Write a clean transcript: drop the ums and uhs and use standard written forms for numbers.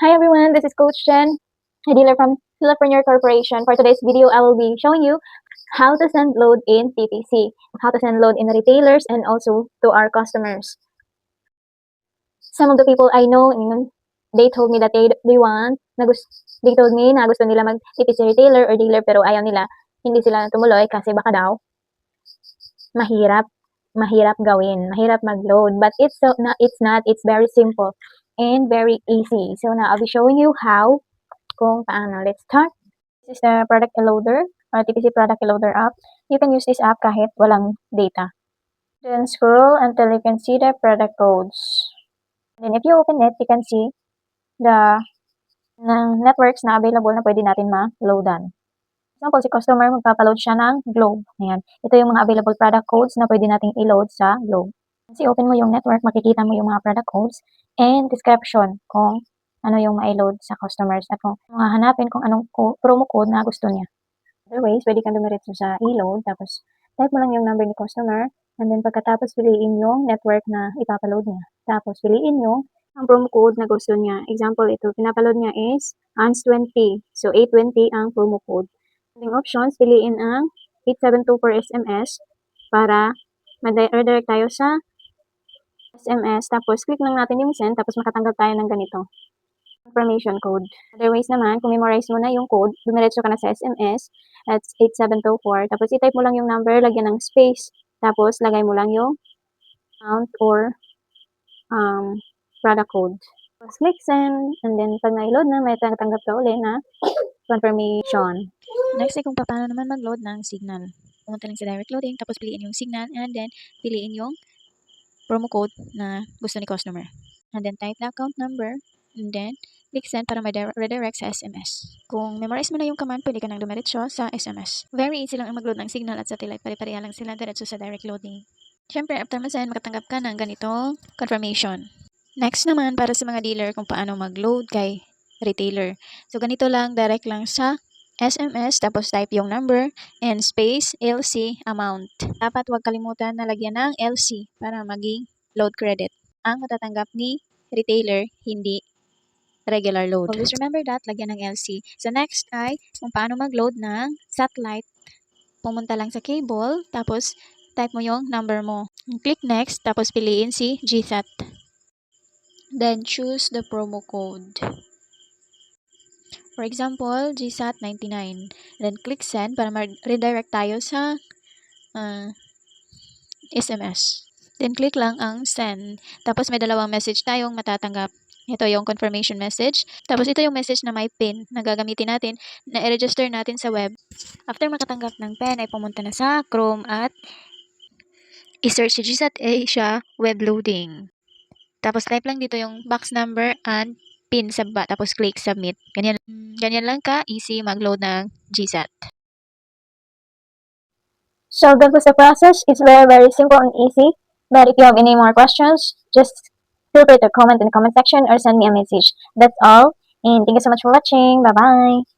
Hi everyone, this is Coach Jen, a dealer from Silverpreneur Corporation. For today's video, I will be showing you how to send load in TPC, how to send load in retailers and also to our customers. Some of the people I know, they told me that they told me na gusto nila mag TPC retailer or dealer pero ayaw nila, hindi sila tumuloy kasi baka daw mahirap gawin, mahirap mag-load. But it's not, it's very simple and very easy. So now I'll be showing you how kung paano. Let's start. This is the product loader or TPC product loader app. You can use this app kahit walang data. Then scroll until you can see the product codes. Then if you open it, you can see the networks na available na pwede natin ma-loadan. Example, si customer magpapaload siya ng Globe. Ayan. Ito yung mga available product codes na pwede nating i-load sa Globe. Kasi open mo yung network, makikita mo yung mga product codes and description kung ano yung ma-load sa customers at kung hanapin kung anong promo code na gusto niya. Otherwise, pwede kang dumiretso sa i-load, tapos type mo lang yung number ni customer, and then pagkatapos piliin yung network na ipapaload niya. Tapos piliin yung ang promo code na gusto niya. Example, ito, pinapaload niya is ANS20. So, 820 ang promo code. Yung options, piliin ang 872 per SMS para ma-redirect tayo sa SMS. Tapos, click lang natin yung send, tapos makatanggap tayo ng ganito. Confirmation code. Otherwise naman, kung memorize mo na yung code, dumiretso ka na sa SMS, that's 8724. Tapos, i-type mo lang yung number, lagyan ng space. Tapos, lagay mo lang yung amount or product code. Tapos, click send. And then, pag na-load na, may tanggap ka uli na confirmation. Next ay kung paano naman mag-load ng signal. Pumunta lang sa direct loading, tapos piliin yung signal, and then piliin yung promo code na gusto ni customer. And then type the account number, and then click send para redirect sa SMS. Kung memorize mo na yung command, pwede ka nang dumiretso sa SMS. Very easy lang ang mag-load ng signal at satellite. Pare-pareha lang sila diretso sa direct loading. Siyempre, after mo send, makatanggap ka ng ganitong confirmation. Next naman, para sa mga dealer kung paano mag-load kay retailer. So, ganito lang, direct lang sa SMS, tapos type yung number, and space, LC, amount. Dapat huwag kalimutan na lagyan ng LC para maging load credit. Ang matatanggap ni retailer, hindi regular load. Always remember that, lagyan ng LC. So, next ay kung paano mag-load ng satellite. Pumunta lang sa cable, tapos type mo yung number mo. Click next, tapos piliin si GSAT. Then, choose the promo code. For example, GSAT 99. Then, click send para ma-redirect tayo sa SMS. Then, click lang ang send. Tapos, may dalawang message tayong matatanggap. Ito yung confirmation message. Tapos, ito yung message na may PIN na gagamitin natin na i-register natin sa web. After makatanggap ng PIN, ay pumunta na sa Chrome at i-search si GSAT Asia web loading. Tapos, type lang dito yung box number and PIN sa baba. Tapos, click submit. Ganyan lang ka-easy mag-load ng GSAT. So that was the process. It's very, very simple and easy. But if you have any more questions, just feel free to comment in the comment section or send me a message. That's all. And thank you so much for watching. Bye-bye.